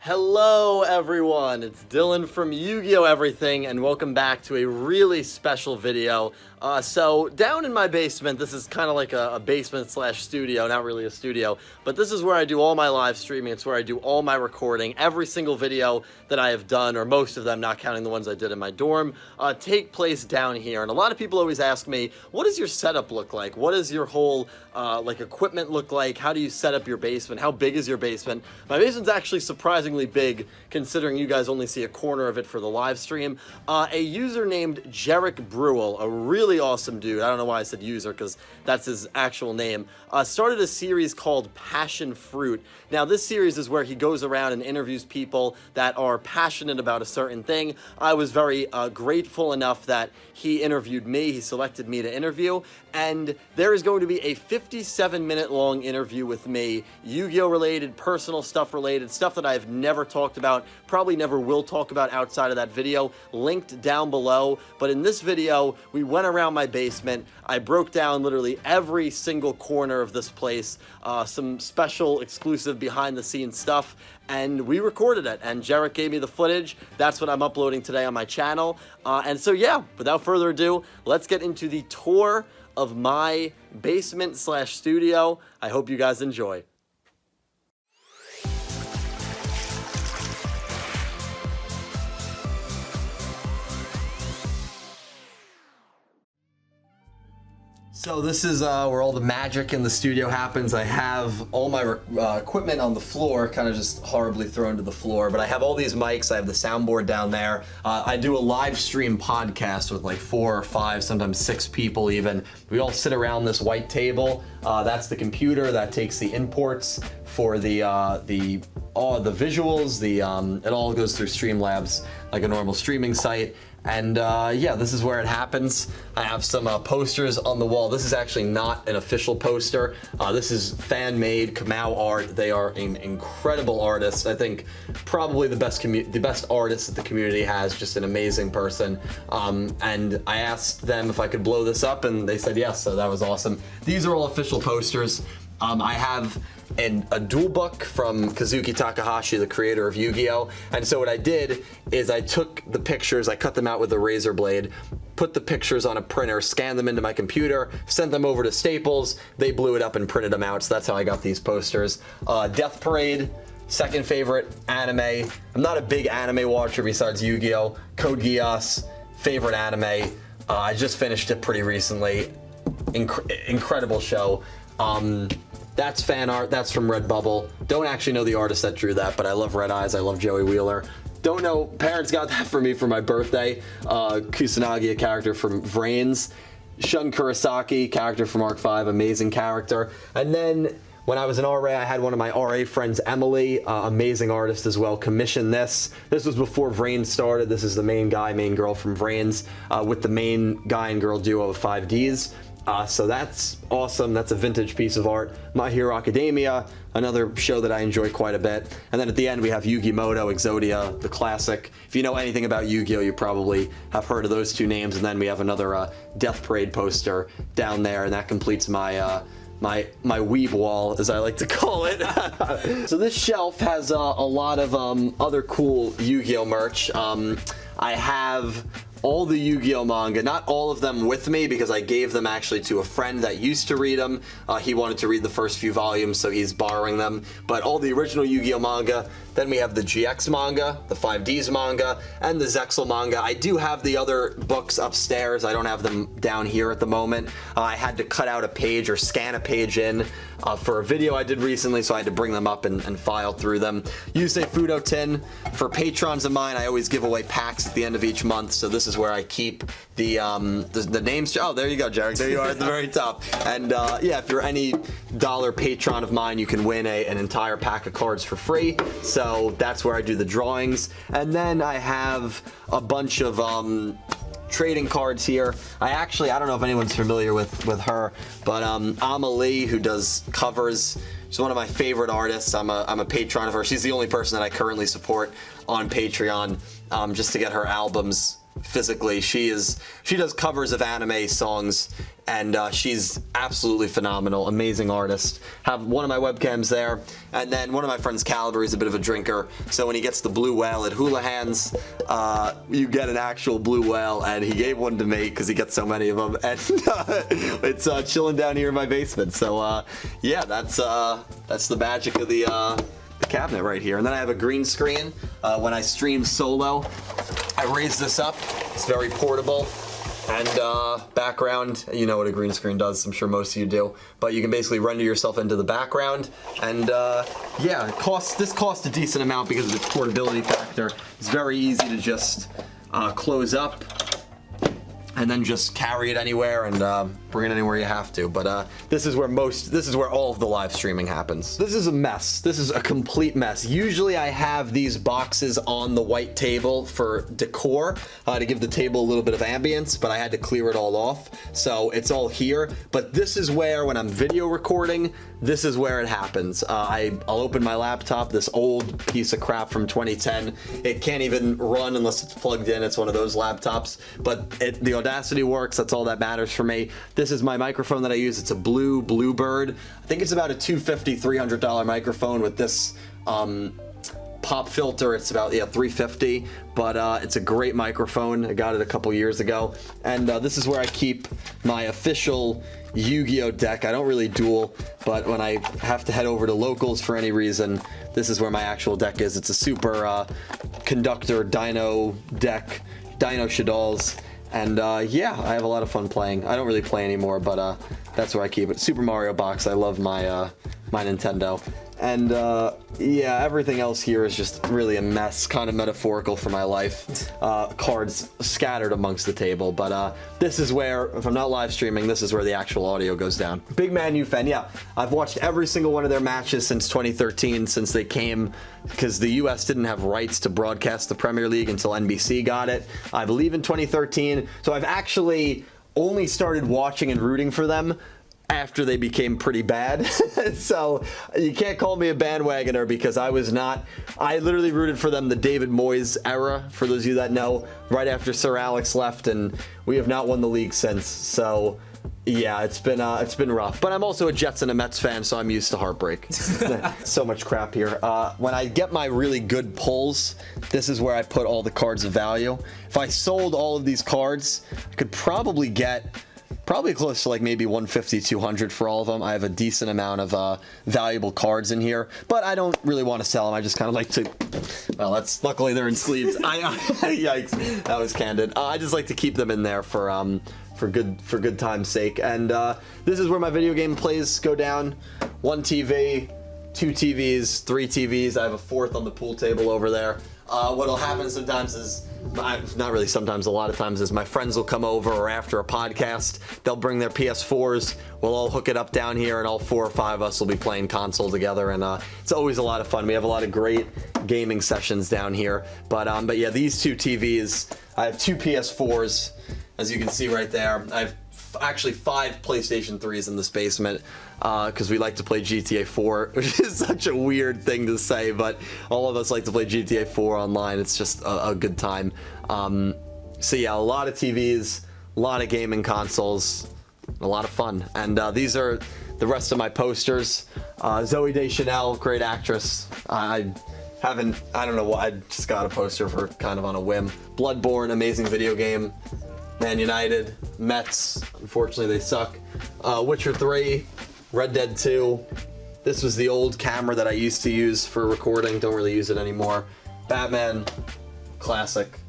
Hello everyone, it's Dylan from Yugioh Everything, and welcome back to a really special video. So down in my basement, this is kind of like a basement slash studio, not really a studio, but this is where I do all my live streaming. It's where I do all my recording. Every single video that I have done, or most of them, not counting the ones I did in my dorm, take place down here. And a lot of people always ask me, what does your setup look like? What does your whole equipment lolook like? How do you set up your basement? How big is your basement? My basement's actually surprisingly big, considering you guys only see a corner of it for the live stream. A user named Jeric Brual, a really awesome dude, I don't know why I said user because that's his actual name, started a series called Passionfruit. Now this series is where he goes around and interviews people that are passionate about a certain thing. I was very grateful enough that he interviewed me, he selected me to interview, and there is going to be a 57-minute long interview with me, Yu-Gi-Oh related, personal stuff related, stuff that I've never talked about, probably never will talk about outside of that video, linked down below. But in this video, we went around my basement, I broke down literally every single corner of this place, some special exclusive behind the scenes stuff, and we recorded it, and Jeric gave me the footage. That's what I'm uploading today on my channel. And so yeah, without further ado, let's get into the tour of my basement slash studio. I hope you guys enjoy. So this is where all the magic in the studio happens. I have all my equipment on the floor, kind of just horribly thrown to the floor, but I have all these mics, I have the soundboard down there. I do a live stream podcast with like 4 or 5, sometimes 6 people even. We all sit around this white table. That's the computer that takes the imports for the visuals. It all goes through Streamlabs like a normal streaming site. And yeah, this is where it happens. I have some posters on the wall. This is actually not an official poster. This is fan-made Kamau art. They are an incredible artist. I think probably the best artist that the community has, just an amazing person. And I asked them if I could blow this up, and they said yes, so that was awesome. These are all official posters. I have a duel book from Kazuki Takahashi, the creator of Yu-Gi-Oh! And so what I did is I took the pictures, I cut them out with a razor blade, put the pictures on a printer, scanned them into my computer, sent them over to Staples, they blew it up and printed them out, so that's how I got these posters. Death Parade, second favorite anime. I'm not a big anime watcher besides Yu-Gi-Oh! Code Geass, favorite anime. I just finished it pretty recently. Incredible show. That's fan art, that's from Redbubble. Don't actually know the artist that drew that, but I love Red Eyes, I love Joey Wheeler. Don't know, parents got that for me for my birthday. Kusanagi, a character from Vrains. Shun Kurosaki, character from Arc 5, amazing character. And then when I was in RA, I had one of my RA friends, Emily, amazing artist as well, commissioned this. This was before Vrains started. This is the main guy, main girl from Vrains, with the main guy and girl duo of 5Ds. So that's awesome. That's a vintage piece of art. My Hero Academia, another show that I enjoy quite a bit. And then at the end we have Yu-Gi-Moto, Exodia, the classic. If you know anything about Yu-Gi-Oh, you probably have heard of those two names. And then we have another Death Parade poster down there, and that completes my my weeb wall, as I like to call it. So this shelf has a lot of other cool Yu-Gi-Oh merch. I have all the Yu-Gi-Oh manga, not all of them with me because I gave them actually to a friend that used to read them. He wanted to read the first few volumes, so he's borrowing them. But all the original Yu-Gi-Oh manga. Then we have the GX manga, the 5Ds manga, and the Zexal manga. I do have the other books upstairs. I don't have them down here at the moment. I had to cut out a page or scan a page in for a video I did recently, so I had to bring them up and file through them. Yusei Fudo Tin. For patrons of mine, I always give away packs at the end of each month, so this is where I keep the names. Oh, there you go, Jeric. There you are at the very top. And yeah, if you're any dollar patron of mine, you can win an entire pack of cards for free. So that's where I do the drawings. And then I have a bunch of trading cards here. I don't know if anyone's familiar with her, but Amelie, who does covers, she's one of my favorite artists. I'm a patron of her. She's the only person that I currently support on Patreon, just to get her albums physically. She does covers of anime songs, and she's absolutely phenomenal, amazing artist. Have one of my webcams there, and then one of my friends, Caliber, is a bit of a drinker, so when he gets the blue whale at Houlihan's, you get an actual blue whale, and he gave one to me because he gets so many of them, and it's chilling down here in my basement. So yeah, that's the magic of the cabinet right here. And then I have a green screen. When I stream solo, I raise this up. It's very portable. And background, you know what a green screen does, I'm sure most of you do. But you can basically render yourself into the background. And yeah, this costs a decent amount because of its portability factor. It's very easy to just close up and then just carry it anywhere and bring it anywhere you have to. But this is where all of the live streaming happens. This is a mess. This is a complete mess. Usually I have these boxes on the white table for decor to give the table a little bit of ambience, but I had to clear it all off. So it's all here. But this is where, when I'm video recording, this is where it happens. I'll open my laptop, this old piece of crap from 2010. It can't even run unless it's plugged in. It's one of those laptops, but the Audacity works. That's all that matters for me. This is my microphone that I use. It's a Bluebird. I think it's about a $250, $300 microphone with this pop filter. It's about $350, but it's a great microphone. I got it a couple years ago, and this is where I keep my official Yu-Gi-Oh deck. I don't really duel, but when I have to head over to locals for any reason, this is where my actual deck is. It's a super conductor Dino deck, Dino Shadalls, and yeah, I have a lot of fun playing. I don't really play anymore, but that's where I keep it. Super Mario box. I love my my Nintendo. And yeah, everything else here is just really a mess, kind of metaphorical for my life. Cards scattered amongst the table, but this is where, if I'm not live streaming, this is where the actual audio goes down. Big Man U fan, yeah. I've watched every single one of their matches since 2013, since they came, because the US didn't have rights to broadcast the Premier League until NBC got it, I believe in 2013. So I've actually only started watching and rooting for them after they became pretty bad. So you can't call me a bandwagoner, because I was not. I literally rooted for them the David Moyes era, for those of you that know, right after Sir Alex left, and we have not won the league since. So yeah, it's been rough. But I'm also a Jets and a Mets fan, so I'm used to heartbreak. So much crap here. When I get my really good pulls, this is where I put all the cards of value. If I sold all of these cards, I could probably get close to like maybe 150, 200 for all of them. I have a decent amount of valuable cards in here, but I don't really want to sell them. I just kind of like to, well, that's luckily they're in sleeves. Yikes, that was candid. I just like to keep them in there for good time's sake. And this is where my video game plays go down. 1 TV, 2 TVs, 3 TVs. I have a 4th on the pool table over there. What'll happen sometimes is, not really sometimes, a lot of times, is my friends will come over, or after a podcast, they'll bring their PS4s, we'll all hook it up down here, and all 4 or 5 of us will be playing console together, and it's always a lot of fun. We have a lot of great gaming sessions down here, but yeah, these 2 TVs, I have 2 PS4s, as you can see right there. I have actually 5 PlayStation 3s in this basement, because we like to play GTA 4, which is such a weird thing to say, but all of us like to play GTA 4 online. It's just a good time. So yeah, a lot of TVs, a lot of gaming consoles, a lot of fun. And these are the rest of my posters. Zooey Deschanel, great actress. I don't know why, I just got a poster for kind of on a whim. Bloodborne, amazing video game. Man United, Mets, unfortunately they suck. Witcher 3, Red Dead 2. This was the old camera that I used to use for recording, don't really use it anymore. Batman, classic.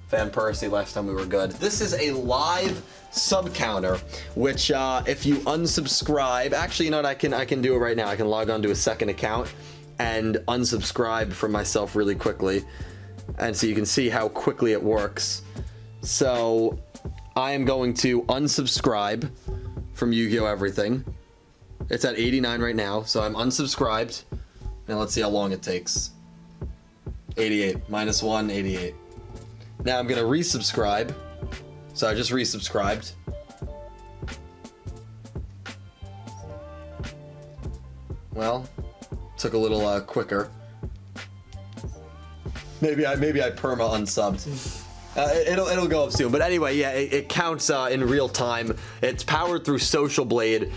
Van Persie, last time we were good. This is a live sub counter, which if you unsubscribe, actually, you know what, I can do it right now. I can log on to a second account and unsubscribe from myself really quickly. And so you can see how quickly it works. So I am going to unsubscribe from Yu-Gi-Oh! Everything. It's at 89 right now, so I'm unsubscribed. Now let's see how long it takes. 88. -1, 88. Now I'm going to resubscribe. So I just resubscribed. Well, took a little quicker. Maybe I perma unsubbed. It'll go up soon. But anyway, yeah, it counts in real time. It's powered through Social Blade,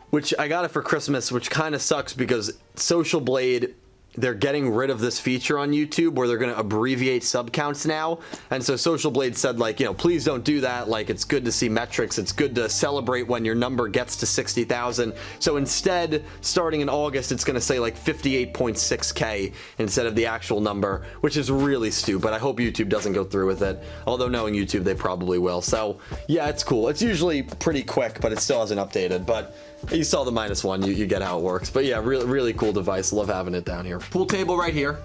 which I got it for Christmas, which kind of sucks because Social Blade, they're getting rid of this feature on YouTube where they're going to abbreviate sub counts now. And so Social Blade said, like, you know, please don't do that. Like, it's good to see metrics. It's good to celebrate when your number gets to 60,000. So instead, starting in August, it's going to say like 58.6K instead of the actual number, which is really stupid. I hope YouTube doesn't go through with it. Although knowing YouTube, they probably will. So yeah, it's cool. It's usually pretty quick, but it still hasn't updated. But you saw the -1, you get how it works. But yeah, really cool device. Love having it down here. Pool table right here.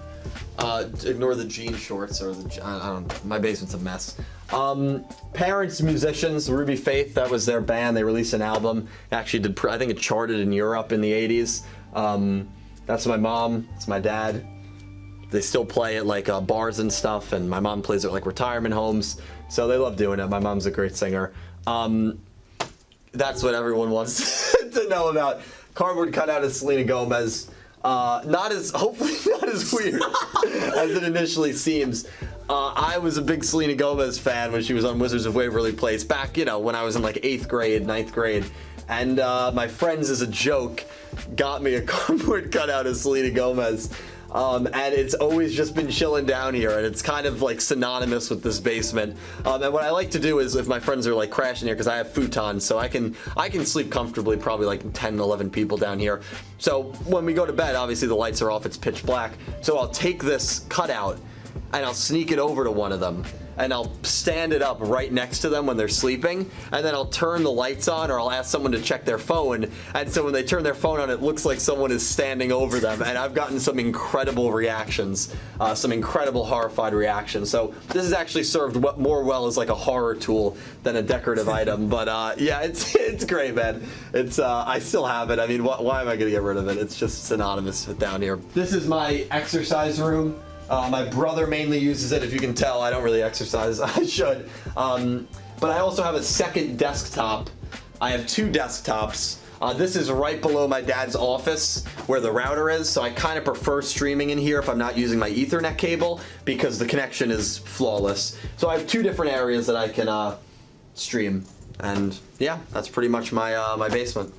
Ignore the jean shorts or the, I don't, my basement's a mess. Parents, musicians, Ruby Faith, that was their band. They released an album. Actually did, I think it charted in Europe in the 80s. That's my mom, it's my dad. They still play at like bars and stuff, and my mom plays at like retirement homes. So they love doing it. My mom's a great singer. That's what everyone wants to know about. Cardboard cutout of Selena Gomez. Hopefully not as weird as it initially seems. I was a big Selena Gomez fan when she was on Wizards of Waverly Place back, you know, when I was in like 8th grade, 9th grade. And my friends, as a joke, got me a cardboard cutout of Selena Gomez. And it's always just been chilling down here, and it's kind of like synonymous with this basement. And what I like to do is, if my friends are like crashing here, because I have futons, so I can sleep comfortably, probably like 10, 11 people down here. So when we go to bed, obviously the lights are off, it's pitch black. So I'll take this cutout and I'll sneak it over to one of them, and I'll stand it up right next to them when they're sleeping, and then I'll turn the lights on, or I'll ask someone to check their phone, and so when they turn their phone on, it looks like someone is standing over them, and I've gotten some incredible reactions, some incredible horrified reactions. So this is actually served more well as like a horror tool than a decorative item, but yeah, it's great, man. It's I still have it. I mean, why am I gonna get rid of it? It's just synonymous with down here. This is my exercise room. My brother mainly uses it. If you can tell, I don't really exercise. I should. But I also have a second desktop. I have 2 desktops. This is right below my dad's office where the router is, so I kind of prefer streaming in here if I'm not using my Ethernet cable because the connection is flawless. So I have 2 different areas that I can stream, and yeah, that's pretty much my my basement.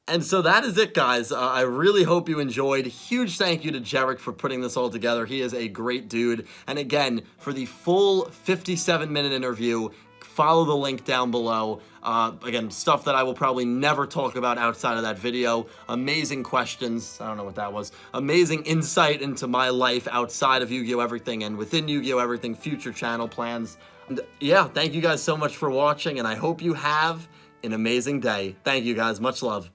And so that is it, guys. I really hope you enjoyed. Huge thank you to Jeric for putting this all together. He is a great dude. And again, for the full 57-minute interview, follow the link down below. Again, stuff that I will probably never talk about outside of that video. Amazing questions. I don't know what that was. Amazing insight into my life outside of Yu-Gi-Oh! Everything and within Yu-Gi-Oh! Everything, future channel plans. And yeah, thank you guys so much for watching, and I hope you have an amazing day. Thank you, guys. Much love.